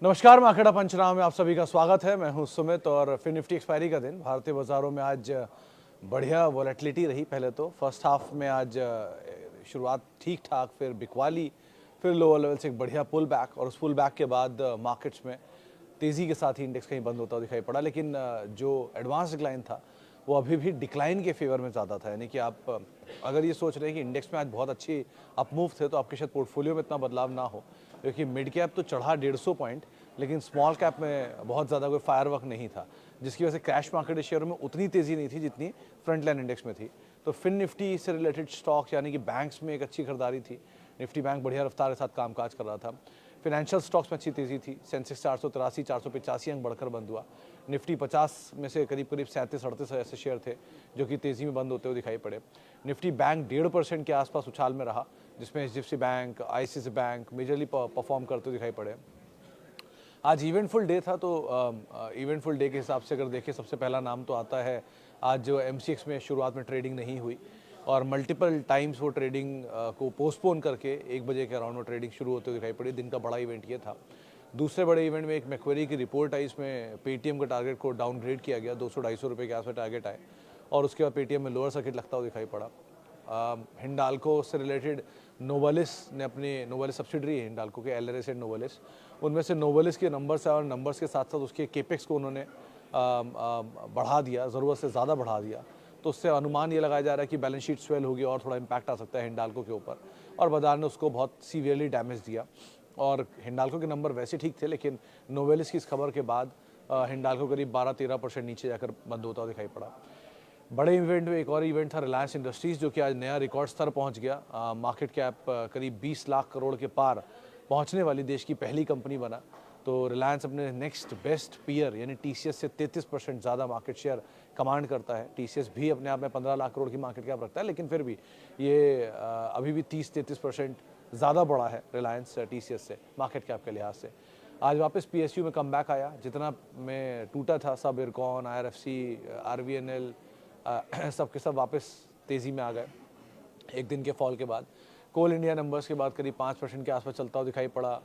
नमस्कार, मार्केट पंचनामा में आप सभी का स्वागत है। मैं हूं सुमित और फिर निफ्टी एक्सपायरी का दिन भारतीय बाजारों में आज बढ़िया वॉलेटिलिटी रही। पहले तो फर्स्ट हाफ में आज शुरुआत ठीक ठाक, फिर बिकवाली, फिर लोअर लेवल से एक बढ़िया पुल बैक और उस पुल बैक के बाद मार्केट्स में तेज़ी के साथ ही इंडेक्स कहीं बंद होता दिखाई पड़ा। लेकिन जो एडवांस डिक्लाइन था वो अभी भी डिक्लाइन के फेवर में ज़्यादा था। यानी कि आप अगर ये सोच रहे हैं कि इंडेक्स में आज बहुत अच्छी अपमूव थे तो आपके शायद पोर्टफोलियो में इतना बदलाव ना हो, क्योंकि मिड कैप तो चढ़ा 150 पॉइंट, लेकिन स्मॉल कैप में बहुत ज़्यादा कोई फायरवर्क नहीं था, जिसकी वजह से क्रैश मार्केट शेयर में उतनी तेज़ी नहीं थी जितनी फ्रंट लाइन इंडेक्स में थी। तो फिन निफ्टी से रिलेटेड स्टॉक्स यानी कि बैंक्स में एक अच्छी खरीदारी थी। निफ्टी बैंक बढ़िया रफ्तार के साथ कामकाज कर रहा था। फिनेंशियल स्टॉक्स में अच्छी तेज़ी थी। सेंसेक्स 483 485 अंक बढ़कर बंद हुआ। निफ्टी 50 में से करीब 37-38 ऐसे शेयर थे जो कि तेज़ी में बंद होते हुए दिखाई पड़े। निफ्टी बैंक 1.5% के आसपास उछाल में रहा, जिसमें HDFC bank, ICICI bank majorly perform करते हुए दिखाई पड़े। आज इवेंटफुल डे था, तो इवेंटफुल डे के हिसाब से अगर देखें, सबसे पहला नाम तो आता है आज जो एमसीएक्स में शुरुआत में ट्रेडिंग नहीं हुई और मल्टीपल टाइम्स वो ट्रेडिंग को पोस्टपोन करके 1 बजे के अराउंड में ट्रेडिंग शुरू होते हुए दिखाई पड़ी। दिन का बड़ा इवेंट ये था। दूसरे बड़े इवेंट में एक मैक्वेरी की रिपोर्ट आई, इसमें पेटीएम का टारगेट को डाउनग्रेड किया गया, 200-250 रुपये के आसपास टारगेट आए और उसके बाद पेटीएम में लोअर सर्किट लगता हुआ दिखाई पड़ा। हिंडाल्को से रिलेटेड नोवालिस ने अपनी, नोवालिस सब्सिडरी है हिंडाल्को के, एलआरएस एंड नोवालिस, उनमें से नोवालिस के नंबर्स है और नंबर्स के साथ साथ उसके केपेक्स को उन्होंने बढ़ा दिया, ज़रूरत से ज़्यादा बढ़ा दिया। तो उससे अनुमान ये लगाया जा रहा है कि बैलेंस शीट स्वेल होगी और थोड़ा इम्पैक्ट आ सकता है हिंडाल्को के ऊपर, और बाजार ने उसको बहुत सीवियरली डैमेज दिया। और हिंडाल्को के नंबर वैसे ठीक थे, लेकिन नोवेलिस की इस खबर के बाद हिंडाल्को करीब 12-13% नीचे जाकर बंद होता दिखाई पड़ा। बड़े इवेंट में एक और इवेंट था रिलायंस इंडस्ट्रीज़, जो कि आज नया रिकॉर्ड स्तर पहुंच गया। मार्केट कैप करीब 20 लाख करोड़ के पार पहुंचने वाली देश की पहली कंपनी बना। तो रिलायंस अपने नेक्स्ट बेस्ट पीयर यानी टीसीएस से 33% ज़्यादा मार्केट शेयर कमांड करता है। टीसीएस भी अपने आप में 15 लाख करोड़ की मार्केट कैप रखता है, लेकिन फिर भी ये अभी भी 30-33% ज़्यादा बड़ा है रिलायंस टीसीएस से मार्केट कैप के लिहाज से। आज वापस पीएसयू में कम बैक आया, जितना में टूटा था सब इरकॉन, आईआरएफसी, आरवीएनएल, सब के सब वापस तेज़ी में आ गए एक दिन के फॉल के बाद। कोल इंडिया नंबर्स के बाद करीब 5% के आसपास चलता हुआ दिखाई पड़ा।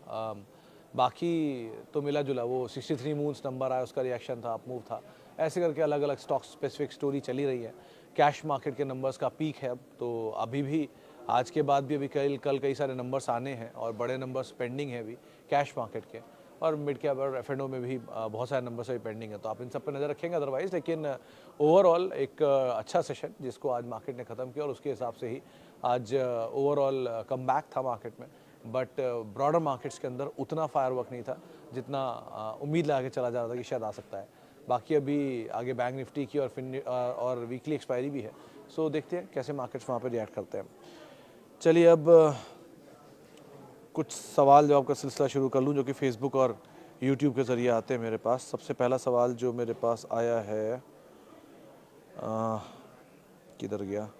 बाकी तो मिला जुला, वो 63 मून्स नंबर आया, उसका रिएक्शन था, अपमूव था। ऐसे करके अलग अलग स्टॉक स्पेसिफिक स्टोरी चली रही है। कैश मार्केट के नंबर्स का पीक है अब, तो अभी भी आज के बाद भी अभी कल कई सारे नंबर्स आने हैं और बड़े नंबर्स पेंडिंग हैं अभी कैश मार्केट के, और मिड कैप और एफ&ओ में भी बहुत सारे नंबर्स अभी पेंडिंग है। तो आप इन सब पर नज़र रखेंगे अदरवाइज। लेकिन ओवरऑल एक अच्छा सेशन जिसको आज मार्केट ने ख़त्म किया और उसके हिसाब से ही आज ओवरऑल कम बैक था मार्केट में। बट ब्रॉडर मार्केट्स के अंदर उतना फायरवर्क नहीं था जितना उम्मीद लगा के चला जा रहा था कि शायद आ सकता है। बाकी अभी आगे बैंक निफ्टी की और वीकली एक्सपायरी भी है, सो देखते हैं कैसे मार्केट्स वहाँ पर रिएक्ट करते हैं। चलिए अब कुछ सवाल जवाब का सिलसिला शुरू कर लूँ जो कि फेसबुक और यूट्यूब के ज़रिए आते हैं मेरे पास। सबसे पहला सवाल जो मेरे पास आया है, किधर गया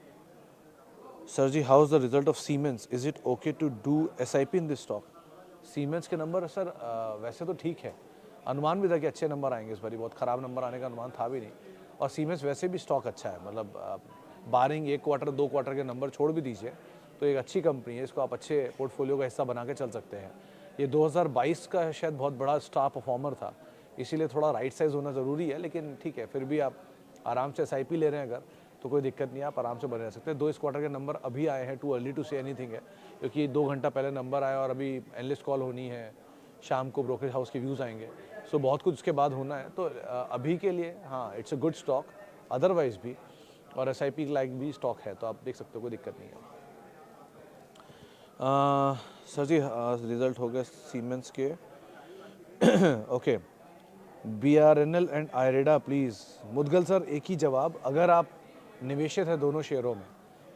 sir ji, how is the result of Siemens, is it okay to do SIP in this stock. Siemens के नंबर सर वैसे तो ठीक है, अनुमान भी था कि अच्छे नंबर आएंगे इस बारी, बहुत ख़राब नंबर आने का अनुमान था भी नहीं। और सीमेंस वैसे भी स्टॉक अच्छा है, मतलब बारिंग 1 क्वार्टर 2 क्वार्टर के नंबर छोड़ भी दीजिए तो एक अच्छी कंपनी है, इसको आप अच्छे पोर्टफोलियो का हिस्सा बना के चल सकते हैं। ये 2022 का शायद बहुत बड़ा स्टार परफॉर्मर था, इसीलिए थोड़ा राइट साइज़ होना ज़रूरी है, लेकिन ठीक है, फिर भी आप आराम से एसआईपी ले रहे हैं अगर, तो कोई दिक्कत नहीं है, आप आराम से बने रह सकते हैं। 2 इस क्वार्टर के नंबर अभी आए हैं, too early to say anything है, क्योंकि 2 घंटा पहले नंबर आया और अभी एनालिस्ट कॉल होनी है, शाम को ब्रोकरेज हाउस के व्यूज़ आएंगे, सो बहुत कुछ उसके बाद होना है। तो अभी के लिए हाँ, it's a good stock, otherwise भी, और एसआईपी लाइक भी स्टॉक है, तो आप देख सकते हो, कोई दिक्कत नहीं है। सर जी रिजल्ट हो गए सीमेंस के okay, BRNL and IREDA please. Mudgal sir एक ही जवाब, अगर आप निवेशित है दोनों शेयरों में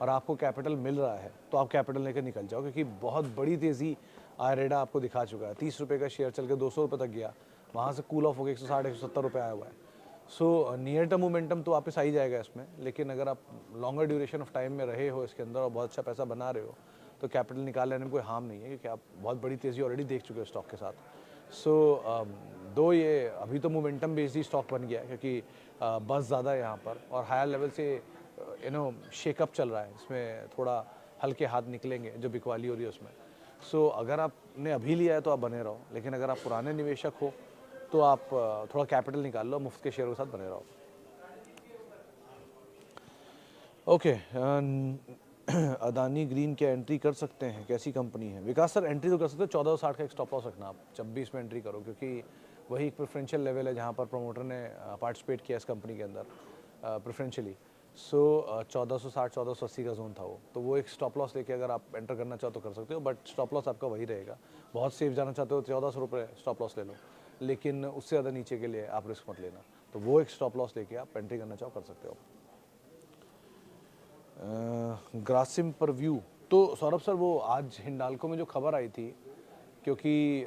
और आपको कैपिटल मिल रहा है तो आप कैपिटल लेकर निकल जाओ, क्योंकि बहुत बड़ी तेज़ी आयरेडा आपको दिखा चुका है। 30 रुपये का शेयर चल के 200 रुपये तक गया, वहाँ से कूल ऑफ होकर 160-170 रुपये आया हुआ है। सो नियर टर्म मोमेंटम तो वापस आ ही जाएगा इसमें, लेकिन अगर आप लॉन्गर ड्यूरेशन ऑफ टाइम में रहे हो इसके अंदर और बहुत अच्छा पैसा बना रहे हो तो कैपिटल निकाल लेने में कोई हार्म नहीं है, क्योंकि आप बहुत बड़ी तेज़ी ऑलरेडी देख चुके हो स्टॉक के साथ। सो दो ये अभी तो मोमेंटम बेस्ड ही स्टॉक बन गया है, क्योंकि बस ज़्यादा है यहाँ पर और हायर लेवल से शेकअप चल रहा है, इसमें थोड़ा हल्के हाथ निकलेंगे जो बिकवाली हो रही है उसमें। सो अगर आपने अभी लिया है तो आप बने रहो, लेकिन अगर आप पुराने निवेशक हो तो आप थोड़ा कैपिटल निकाल लो, मुफ्त के शेयरों के साथ बने रहो। ओके, अदानी ग्रीन क्या एंट्री कर सकते हैं, कैसी कंपनी है? विकास सर एंट्री तो कर सकते हो, 1460 का एक स्टॉप लॉस रखना आप, जब भी इसमें एंट्री करो, क्योंकि वही एक प्रेफरेंशियल लेवल है जहाँ पर प्रमोटर ने पार्टिसिपेट किया इस कंपनी के अंदर प्रेफरेंशियली। सो 1460 1480 का जोन था वो, तो वो एक स्टॉप लॉस लेके अगर आप एंटर करना चाहो तो कर सकते हो, बट स्टॉप लॉस आपका वही रहेगा। बहुत सेफ जाना चाहते हो 1400 रुपये स्टॉप लॉस ले लो, लेकिन उससे ज़्यादा नीचे के लिए आप रिस्क मत लेना, तो वो एक स्टॉप लॉस लेके आप एंट्री करना चाहो कर सकते हो। ग्रासिम पर व्यू तो सौरभ सर, वो आज हिंडाल्को में जो खबर आई थी, क्योंकि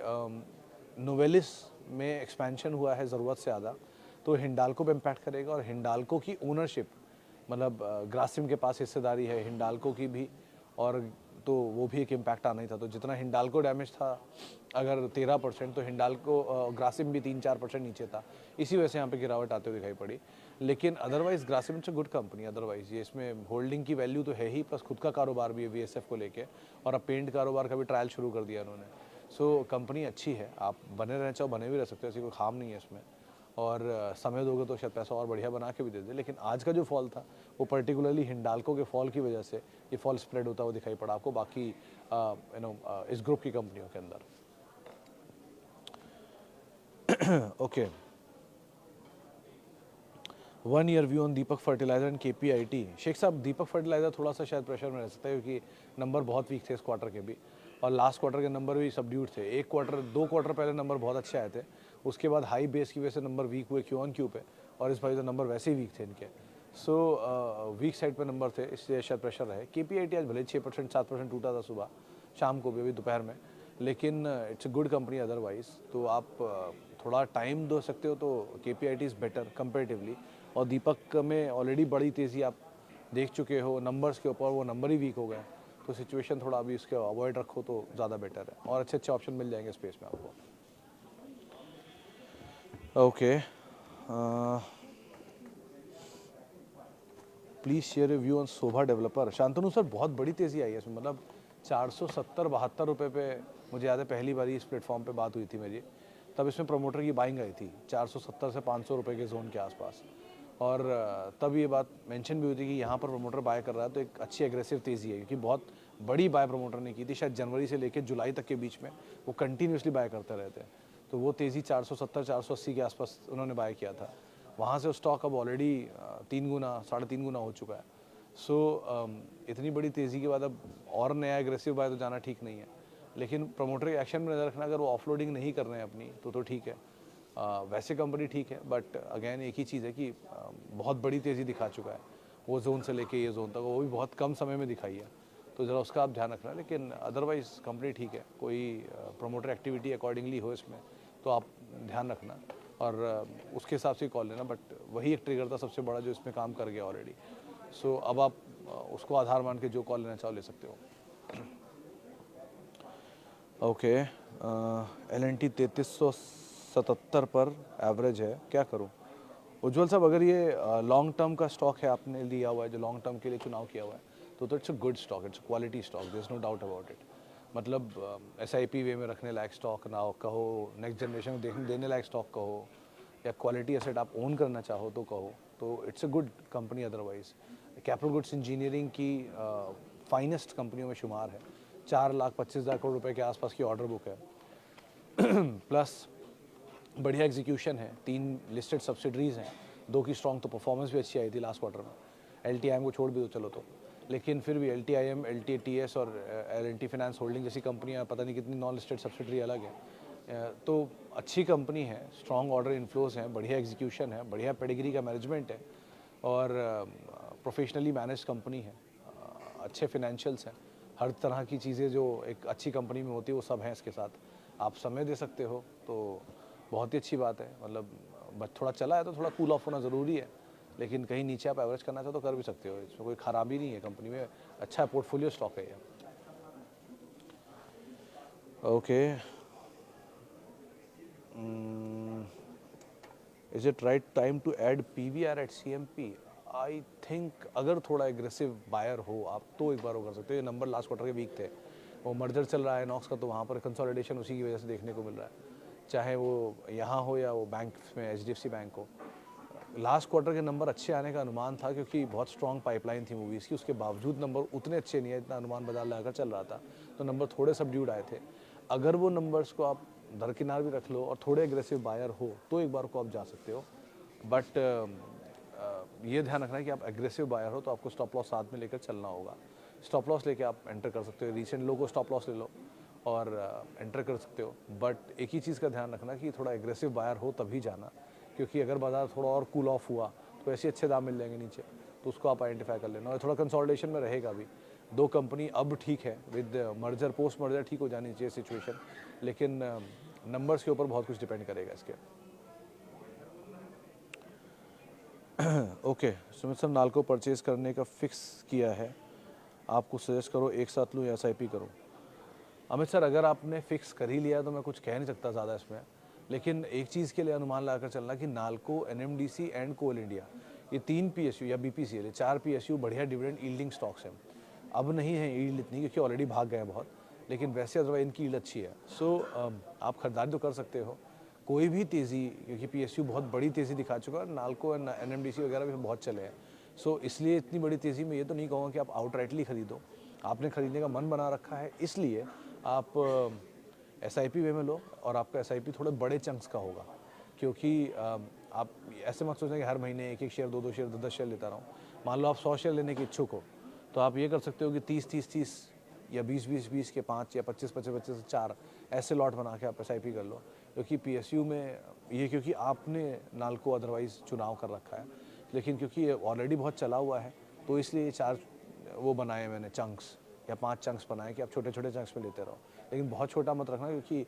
नोवेलिस में एक्सपेंशन हुआ है ज़रूरत से ज़्यादा, तो हिंडाल्को पे इम्पैक्ट करेगा, और हिंडाल्को की ओनरशिप मतलब ग्रासिम के पास हिस्सेदारी है हिंडाल्को की भी, और तो वो भी एक इम्पैक्ट आना ही था। तो जितना हिंडाल्को डैमेज था अगर 13%, तो हिंडाल्को ग्रासिम भी 3-4% नीचे था, इसी वजह से यहाँ पे गिरावट आते हुए दिखाई पड़ी। लेकिन otherwise Grasim it's a good company. Otherwise ये इसमें होल्डिंग की वैल्यू तो है ही, प्लस खुद का कारोबार भी है VSF को लेके, और अब पेंट कारोबार का भी ट्रायल शुरू कर दिया उन्होंने। सो कंपनी अच्छी है, आप बने रहना चाहो बने भी रह सकते हो, ऐसी कोई खाम नहीं है इसमें, और समय दोगे तो शायद पैसा और बढ़िया बना के भी दे दे। लेकिन आज का जो फॉल था वो पर्टिकुलरली हिंडाल्को के फॉल की वजह से ये फॉल स्प्रेड होता हुआ दिखाई पड़ा आपको बाकी इस ग्रुप की कंपनियों के अंदर। Okay, 1 year view on Deepak fertiliser and KPIT। Sheikh साहब, दीपक फर्टिलाइजर थोड़ा सा शायद प्रेशर में रह सकता है, क्योंकि नंबर बहुत वीक थे इस क्वार्टर के भी, और लास्ट क्वार्टर के नंबर भी सबड्यूड थे। एक क्वार्टर 2 क्वार्टर पहले नंबर बहुत अच्छे आए थे, उसके बाद हाई बेस की वजह से नंबर वीक हुए क्यू ऑन क्यू पे, और इस बार तो नंबर वैसे ही वीक थे इनके। सो वीक साइड पे नंबर थे, इसलिए शायद प्रेशर रहे। KPIT आज भले 6% 7% टूटा था सुबह शाम को भी, अभी दोपहर में, लेकिन it's a good company otherwise. तो आप थोड़ा टाइम दे सकते हो तो KPIT इज़ बेटर कंपेरेटिवली। और दीपक में ऑलरेडी बड़ी तेज़ी आप देख चुके हो नंबर्स के ऊपर, वो नंबर ही वीक हो गए, तो सिचुएशन थोड़ा अभी इसके अवॉइड रखो तो ज़्यादा बेटर है, और अच्छे अच्छे ऑप्शन मिल जाएंगे स्पेस में आपको। Okay, please share A view on Shobha developer. Shantanu sir, बहुत बड़ी तेज़ी आई है इसमें, मतलब 470-72 रुपये पे, मुझे याद है पहली बार इस प्लेटफॉर्म पे बात हुई थी मेरी, तब इसमें प्रमोटर की बाइंग आई थी 470 से 500 रुपये के जोन के आसपास, और तब ये बात मेंशन भी हुई थी कि यहाँ पर प्रमोटर बाय कर रहा है तो एक अच्छी एग्रेसिव तेज़ी है, क्योंकि बहुत बड़ी बाय प्रमोटर ने की थी, शायद जनवरी से लेकर जुलाई तक के बीच में वो कंटिन्यूसली बाय करते रहते हैं। तो वो तेज़ी 470-480 के आसपास उन्होंने बाय किया था, वहाँ से स्टॉक अब ऑलरेडी 3 गुना 3.5 गुना हो चुका है। सो इतनी बड़ी तेज़ी के बाद अब और नया एग्रेसिव बाय तो जाना ठीक नहीं है, लेकिन प्रमोटर के एक्शन में नजर रखना, अगर वो ऑफलोडिंग नहीं कर रहे हैं अपनी तो ठीक है। वैसे कंपनी ठीक है, बट अगेन एक ही चीज़ है कि बहुत बड़ी तेज़ी दिखा चुका है, वो जोन से लेके ये जोन तक वो भी बहुत कम समय में दिखाई है, तो ज़रा उसका आप ध्यान रखना। लेकिन अदरवाइज़ कंपनी ठीक है, कोई प्रमोटर एक्टिविटी अकॉर्डिंगली हो इसमें तो आप ध्यान रखना, और उसके हिसाब से कॉल लेना। बट वही एक ट्रिगर था सबसे बड़ा जो इसमें काम कर गया ऑलरेडी। सो अब आप उसको आधार मान के जो कॉल लेना चाहो ले सकते हो। ओके, LNT 3377 पर एवरेज है, क्या करूं? उज्जवल साहब, अगर ये लॉन्ग टर्म का स्टॉक है, आपने लिया हुआ है जो लॉन्ग टर्म के लिए चुनाव किया हुआ है, तो it's a good stock, it's quality stock, there is no doubt about it. मतलब SIP वे में रखने लायक स्टॉक ना कहो, नेक्स्ट जनरेशन को देने लायक स्टॉक कहो, या क्वालिटी एसेट आप ओन करना चाहो तो कहो, तो it's a good company. Otherwise capital goods engineering की फाइनेस्ट कंपनियों में शुमार है, 4,25,000 करोड़ रुपए के आसपास की ऑर्डर बुक है, प्लस बढ़िया एग्जीक्यूशन है, 3 लिस्टेड सब्सिडरीज हैं, 2 की स्ट्रॉन्ग, तो परफॉर्मेंस भी अच्छी आई थी लास्ट क्वार्टर में। LTIM को छोड़ भी दो चलो तो, लेकिन फिर भी LTIM, LTTS और L&T फाइनेंस होल्डिंग जैसी कंपनियां, पता नहीं कितनी नॉन लिस्टेड सब्सिडरी अलग है, तो अच्छी कंपनी है, स्ट्रॉन्ग ऑर्डर इन्फ्लोज हैं, बढ़िया एग्जीक्यूशन है, बढ़िया पेडिग्री का मैनेजमेंट है, और प्रोफेशनली मैनेज कंपनी है, अच्छे फाइनेंशियल्स हैं, हर तरह की चीज़ें जो एक अच्छी कंपनी में होती है वो सब हैं इसके साथ। आप समय दे सकते हो तो बहुत ही अच्छी बात है, मतलब बस थोड़ा चला है तो थोड़ा कूल ऑफ होना ज़रूरी है, लेकिन कहीं नीचे आप एवरेज करना चाहो तो कर भी सकते हो, इसमें कोई खराबी नहीं है, कंपनी में अच्छा पोर्टफोलियो स्टॉक है ये। Okay, is it right time to add PVR at CMP? I think अगर थोड़ा एग्रेसिव बायर हो आप तो एक बार वो कर सकते हो। ये नंबर लास्ट क्वार्टर के वीक थे, वो मर्जर चल रहा है नॉक्स का, तो वहाँ पर कंसोलिडेशन उसी की वजह से देखने को मिल रहा है, चाहे वो यहाँ हो या वो बैंक में HDFC बैंक हो। लास्ट क्वार्टर के नंबर अच्छे आने का अनुमान था क्योंकि बहुत स्ट्रॉन्ग पाइपलाइन थी मूवीज़ की, उसके बावजूद नंबर उतने अच्छे नहीं है इतना अनुमान बाजार लगाकर चल रहा था, तो नंबर थोड़े सबड्यूड आए थे। अगर वो नंबर्स को आप दरकिनार भी रख लो और थोड़े एग्रेसिव बायर हो तो एक बार को आप जा सकते हो, बट ये ध्यान रखना है कि आप एग्रेसिव बायर हो तो आपको स्टॉप लॉस साथ में लेकर चलना होगा। स्टॉप लॉस लेके आप एंटर कर सकते हो, रिसेंट लो को स्टॉप लॉस ले लो और एंटर कर सकते हो, बट एक ही चीज़ का ध्यान रखना कि थोड़ा एग्रेसिव बायर हो तभी जाना, क्योंकि अगर बाजार थोड़ा और कूल ऑफ हुआ तो ऐसे अच्छे दाम मिल जाएंगे नीचे, तो उसको आप आइडेंटिफाई कर लेना। और थोड़ा कंसोलिडेशन में रहेगा भी, दो कंपनी अब ठीक है, विद मर्जर पोस्ट मर्जर ठीक हो जानी चाहिए सिचुएशन, लेकिन नंबर्स के ऊपर बहुत कुछ डिपेंड करेगा इसके। Okay Sumit sir, NALCO purchase करने का फिक्स किया है, आपको सजेस्ट करो एक साथ लूँ या SIP करूँ। अमित सर, अगर आपने फिक्स कर ही लिया है तो मैं कुछ कह नहीं सकता ज़्यादा इसमें, लेकिन एक चीज़ के लिए अनुमान लगाकर चलना कि Nalco, NMDC and Coal India, ये 3 PSU या BPCL, 4 PSU बढ़िया डिविडेंड यील्डिंग स्टॉक्स हैं। अब नहीं है यील्ड इतनी क्योंकि ऑलरेडी भाग गए हैं बहुत, लेकिन वैसे अदरवाइज इनकी यील्ड अच्छी है। सो आप खरीदारी तो कर सकते हो। कोई भी तेज़ी, क्योंकि PSU बहुत बड़ी तेज़ी दिखा चुका है, नाल्को एंड NMDC वगैरह भी बहुत चले हैं, सो इसलिए इतनी बड़ी तेज़ी में ये तो नहीं कहूँगा कि आप आउटराइटली खरीदो। आपने खरीदने का मन बना रखा है, इसलिए आप SIP वे में लो, और आपका SIP थोड़े बड़े चंक्स का होगा, क्योंकि आप ऐसे मत सोचें कि हर महीने एक एक शेयर, दो शेयर, 10 शेयर लेता रहूँ। मान लो आप 100 शेयर लेने के इच्छुक हो, तो आप ये कर सकते हो कि 30-30-30 या 20-20-20 के 5 या 25-25-25 4 ऐसे लॉट बना के आप SIP कर लो, क्योंकि PSU में ये, क्योंकि आपने नाल्को अदरवाइज़ चुनाव कर रखा है, लेकिन क्योंकि ये ऑलरेडी बहुत चला हुआ है तो इसलिए 4 वो बनाए मैंने चंक्स या 5 चंक्स बनाए कि आप छोटे छोटे चंक्स में लेते रहो, लेकिन बहुत छोटा मत रखना, क्योंकि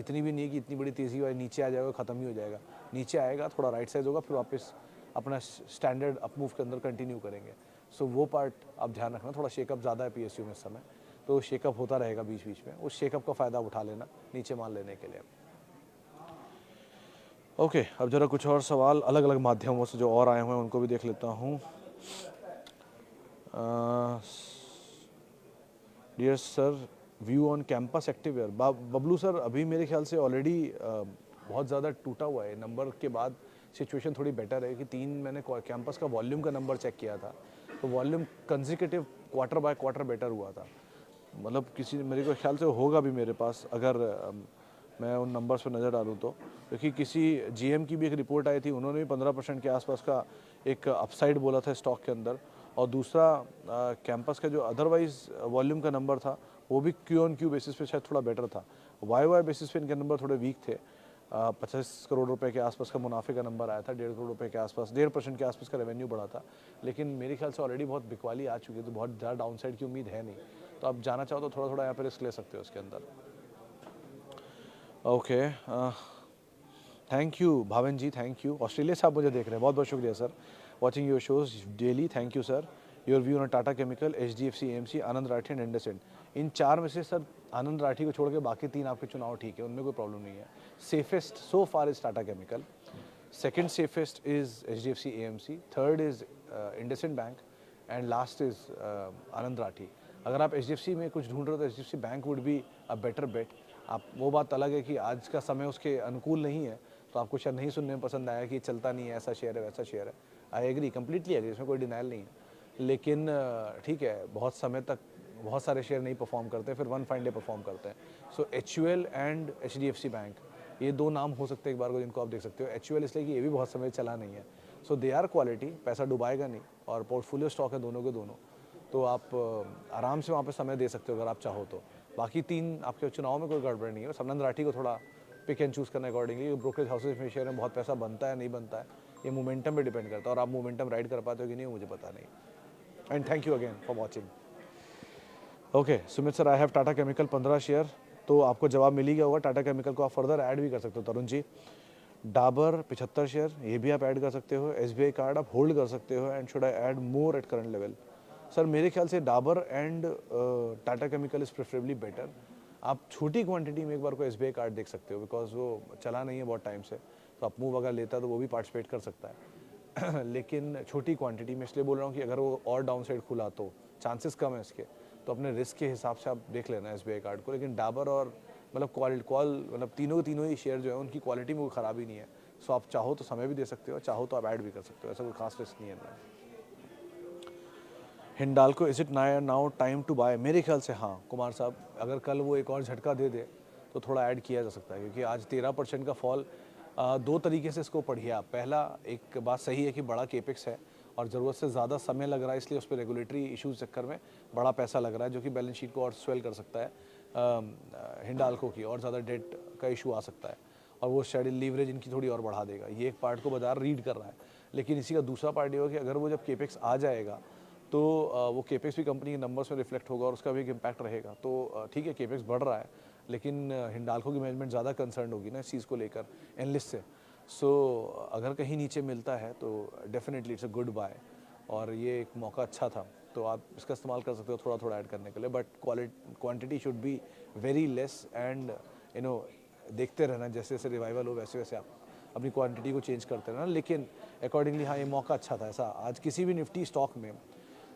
इतनी भी नहीं कि इतनी बड़ी तेज़ी हो, नीचे आ जाएगा ख़त्म ही हो जाएगा। नीचे आएगा, थोड़ा राइट साइज होगा, फिर वापस अपना स्टैंडर्ड अप मूव के अंदर कंटिन्यू करेंगे। सो वो पार्ट आप ध्यान रखना, थोड़ा शेकअप ज़्यादा है PSU में इस समय, तो शेकअप होता रहेगा बीच बीच में, उस शेकअप का फ़ायदा उठा लेना नीचे माल लेने के लिए। ओके, अब ज़रा कुछ और सवाल अलग अलग माध्यमों से जो और आए हुए हैं उनको भी देख लेता हूँ। Dear sir, view on campus activewear. Bablu sir, अभी मेरे ख्याल से ऑलरेडी बहुत ज़्यादा टूटा हुआ है, नंबर के बाद सिचुएशन थोड़ी बेटर है कि 3 मैंने कैंपस का वॉल्यूम का नंबर चेक किया था, तो volume consecutive quarter by quarter better हुआ था, मतलब किसी मेरे को ख्याल से होगा भी मेरे पास, अगर मैं उन नंबर्स पर नज़र डालूँ तो, क्योंकि किसी GM की भी एक रिपोर्ट आई थी, उन्होंने भी 15% के आसपास का एक अपसाइड बोला था स्टॉक के अंदर, और दूसरा कैंपस का जो अदरवाइज वॉल्यूम का नंबर था वो भी Q-on-Q बेसिस पे शायद थोड़ा बेटर था। YoY बेसिस पे इनके नंबर थोड़े वीक थे। 25 करोड़ रुपए के आसपास का मुनाफे का नंबर आया था, 1.5 करोड़ रुपए के आसपास, 1.5% के आसपास का रेवेन्यू बढ़ा था, लेकिन मेरे ख्याल से ऑलरेडी बहुत बिकवाली आ चुकी है, तो बहुत ज़्यादा डाउनसाइड की उम्मीद है नहीं, तो आप जाना चाहो तो थोड़ा थोड़ा यहाँ पर रिस्क ले सकते हो उसके अंदर। ओके, थैंक यू भावन जी, थैंक यू। ऑस्ट्रेलिया से आप मुझे देख रहे हैं, बहुत बहुत शुक्रिया sir. Watching your shows daily, thank you sir. Your view on Tata chemical, HDFC AMC, Anand Rathi and IndusInd. इन 4 में से सर आनंद राठी को छोड़ के बाकी 3 आपके चुनाव ठीक है, उनमें कोई प्रॉब्लम नहीं है। Safest so far is Tata chemical, second safest is HDFC AMC, third is IndusInd bank, and last is Anand Rathi. अगर आप HDFC में कुछ ढूंढ रहे हो तो HDFC bank would be a better bet. आप, वो बात अलग है कि आज का समय उसके अनुकूल नहीं है, तो आपको शायद नहीं सुनने में पसंद आया कि चलता नहीं है, ऐसा शेयर है वैसा शेयर है। आई एग्री, कंप्लीटली एग्री, इसमें कोई डिनाइल नहीं है, लेकिन ठीक है, बहुत समय तक बहुत सारे शेयर नहीं परफॉर्म करते, फिर वन फाइन डे परफॉर्म करते हैं। सो HUL एंड HDFC बैंक, ये 2 नाम हो सकते हैं एक बार को जिनको आप देख सकते हो। HUL इसलिए कि ये भी बहुत समय चला नहीं है, सो दे आर क्वालिटी, पैसा डुबाएगा नहीं, और पोर्टफोलियो स्टॉक है दोनों के दोनों, तो आप आराम से वहाँ पे समय दे सकते हो अगर आप चाहो तो। बाकी 3 आपके चुनाव में कोई गड़बड़ नहीं है, आनंद राठी को थोड़ा पिक एंड चूज़ करना अकॉर्डिंगली। ब्रोकरेज हाउसेज में शेयर में बहुत पैसा बनता है नहीं बनता है, ये मोमेंटम पे डिपेंड करता है, और आप मोमेंटम राइड कर पाते हो कि नहीं मुझे पता नहीं। And thank you again for watching. Okay Sumit sir, I have Tata chemical 15 share, तो आपको जवाब मिल ही गया होगा। टाटा केमिकल को आप फर्दर ऐड भी कर सकते हो तरुण जी। डाबर 75 शेयर, ये भी आप ऐड कर सकते हो। SBI कार्ड आप होल्ड कर सकते हो। And should I add more at current level? Sir मेरे ख्याल से Dabur and Tata chemical is preferably better. आप छोटी क्वांटिटी में एक बार को SBI कार्ड देख सकते हो, बिकॉज वो चला नहीं है बहुत टाइम से, तो आप मूव अगर लेता है तो वो भी पार्टिसिपेट कर सकता है लेकिन छोटी क्वांटिटी में, इसलिए बोल रहा हूँ कि अगर वो और डाउन साइड खुला तो चांसेस कम है इसके, तो अपने रिस्क के हिसाब से आप देख लेना एसबीआई कार्ड को। लेकिन डाबर और मतलब मतलब तीनों के तीनों ही शेयर जो है उनकी क्वालिटी में कोई ख़राबी नहीं है। सो आप चाहो तो समय भी दे सकते हो, चाहो तो आप ऐड भी कर सकते हो, ऐसा कोई खास रिस्क नहीं है इनमें। Hindalco is it now time to buy? मेरे ख्याल से हाँ कुमार साहब, अगर कल वो एक और झटका दे दे तो थोड़ा ऐड किया जा सकता है, क्योंकि आज 13% का फॉल दो तरीके से इसको पढ़िए आप। पहला, एक बात सही है कि बड़ा केपेक्स है और ज़रूरत से ज़्यादा समय लग रहा है, इसलिए उस पर रेगुलेटरी इशूज़ चक्कर में बड़ा पैसा लग रहा है, जो कि बैलेंस शीट को और स्वेल कर सकता है हिंडाल्को की, और ज़्यादा डेट का इशू आ सकता है और वो शायद लीवरेज इनकी थोड़ी और बढ़ा देगा। ये एक पार्ट को बाजार रीड कर रहा है। लेकिन इसी का दूसरा पार्ट ये होगा कि अगर वो जब केपेक्स आ जाएगा तो वो केपेक्स भी कंपनी के नंबर्स में रिफ्लेक्ट होगा और उसका भी एक इम्पैक्ट रहेगा। तो ठीक है, केपेक्स बढ़ रहा है, लेकिन हिंडाल्को की मैनेजमेंट ज़्यादा कंसर्न होगी ना इस चीज़ को लेकर एनालिस्ट से। सो अगर कहीं नीचे मिलता है तो definitely it's a good buy, और ये एक मौका अच्छा था, तो आप इसका इस्तेमाल कर सकते हो थोड़ा थोड़ा ऐड करने के लिए। But quantity should be very less and देखते रहना, जैसे जैसे रिवाइवल हो वैसे वैसे आप अपनी क्वांटिटी को चेंज करते रहना। लेकिन अकॉर्डिंगली हाँ, ये मौका अच्छा था। ऐसा आज किसी भी निफ्टी स्टॉक में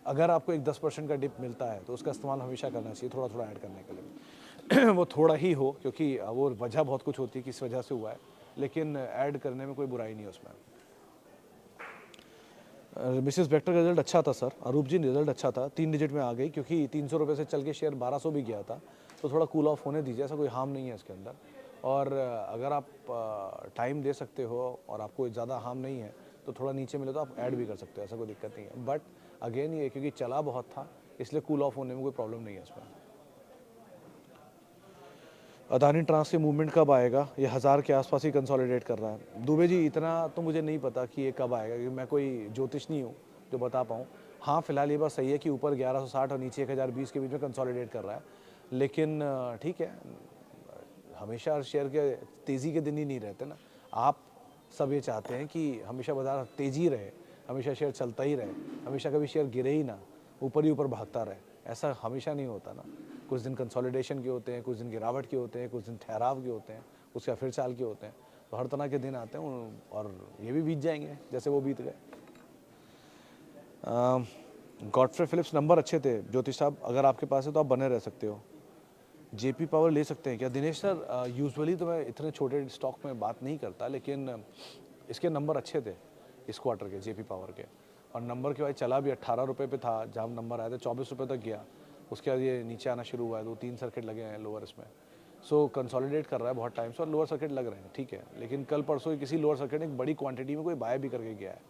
अगर आपको एक 10% का डिप मिलता है तो उसका इस्तेमाल हमेशा करना चाहिए, थोड़ा थोड़ा ऐड करने के लिए। वो थोड़ा ही हो, क्योंकि वो वजह बहुत कुछ होती है किस वजह से हुआ है, लेकिन ऐड करने में कोई बुराई नहीं है उसमें। मिसेस बेक्टर का रिजल्ट अच्छा था सर। अरूप जी, रिजल्ट अच्छा था, 3 डिजिट में आ गई, क्योंकि 300 रुपये से चल के शेयर 1200 भी गया था, तो थोड़ा कूल ऑफ होने दीजिए, ऐसा कोई हार्म नहीं है इसके अंदर। और अगर आप टाइम दे सकते हो और आपको ज़्यादा हार्म नहीं है तो थोड़ा नीचे मिले तो आप ऐड भी कर सकते हो, ऐसा कोई दिक्कत नहीं है। बट अगेन ये क्योंकि चला बहुत था, इसलिए कूल ऑफ होने में कोई प्रॉब्लम नहीं है इसमें। अदानी ट्रांस के मूवमेंट कब आएगा? ये 1000 के आसपास ही कंसोलिडेट कर रहा है। दुबे जी, इतना तो मुझे नहीं पता कि ये कब आएगा, क्योंकि मैं कोई ज्योतिष नहीं हूँ जो बता पाऊँ। हाँ, फिलहाल ये बात सही है कि ऊपर 1160 और नीचे 1020 के बीच में कंसोलिडेट कर रहा है, लेकिन ठीक है, हमेशा शेयर के तेज़ी के दिन ही नहीं रहते ना। आप सब ये चाहते हैं कि हमेशा बाजार तेज़ी रहे, हमेशा शेयर चलता ही रहे, हमेशा कभी शेयर गिरे ही ना, ऊपर ही ऊपर भागता रहे। ऐसा हमेशा नहीं होता ना। कुछ दिन कंसोलिडेशन के होते हैं, कुछ दिन गिरावट के होते हैं, कुछ दिन ठहराव के होते हैं, उसके बाद फिर चाल के होते हैं। तो हर तरह के दिन आते हैं और ये भी बीत जाएंगे जैसे वो बीत गए। गॉडफ्रे फिलिप्स, नंबर अच्छे थे ज्योतिष साहब, अगर आपके पास है तो आप बने रह सकते हो। जेपी पावर ले सकते हैं क्या? दिनेश सर, यूजुअली तो मैं इतने छोटे स्टॉक में बात नहीं करता, लेकिन इसके नंबर अच्छे थे इस क्वार्टर के, जेपी पावर के। और नंबर के बाद चला भी 18 रुपये पे था, जहाँ नंबर आया था 24 रुपये तक गया, उसके बाद ये नीचे आना शुरू हुआ है। 2-3 सर्किट लगे हैं लोअर इसमें। सो कंसोलिडेट कर रहा है बहुत टाइम से और लोअर सर्किट लग रहे हैं, ठीक है। लेकिन कल परसों ही किसी लोअर सर्किट ने एक बड़ी क्वांटिटी में कोई बाय भी करके गया है।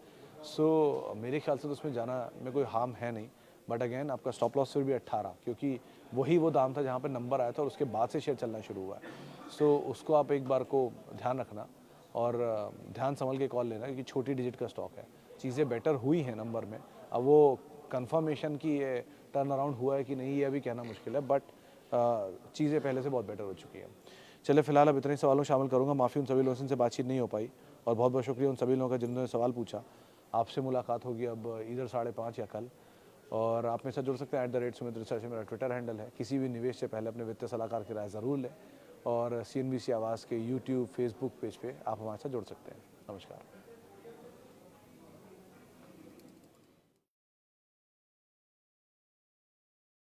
सो मेरे ख्याल से तो उसमें जाना में कोई हार्म है नहीं। बट अगेन आपका स्टॉप लॉस फिर भी 18, क्योंकि वही वो दाम था जहाँ पे नंबर आया था और उसके बाद से शेयर चलना शुरू हुआ है। सो उसको आप एक बार को ध्यान रखना और ध्यान संभल के कॉल लेना, क्योंकि छोटी डिजिट का स्टॉक है। चीज़ें बेटर हुई हैं नंबर में, अब वो कंफर्मेशन की ये टर्न अराउंड हुआ है कि नहीं ये अभी कहना मुश्किल है, बट चीज़ें पहले से बहुत बेटर हो चुकी हैं। चलिए, फिलहाल अब इतने सवालों शामिल करूँगा। माफ़ी उन सभी लोगों से बातचीत नहीं हो पाई, और बहुत बहुत शुक्रिया उन सभी लोगों का जिन्होंने सवाल पूछा। आपसे मुलाकात होगी अब इधर 5:30 या कल, और आप मेरे साथ जुड़ सकते हैं @सुमित रिसर्च, मेरा ट्विटर हैंडल है। किसी भी निवेश से पहले अपने वित्तीय सलाहकार की राय ज़रूर लें, और CNBC आवाज़ के यूट्यूब, फेसबुक पेज पे आप हमारे साथ जुड़ सकते हैं। नमस्कार।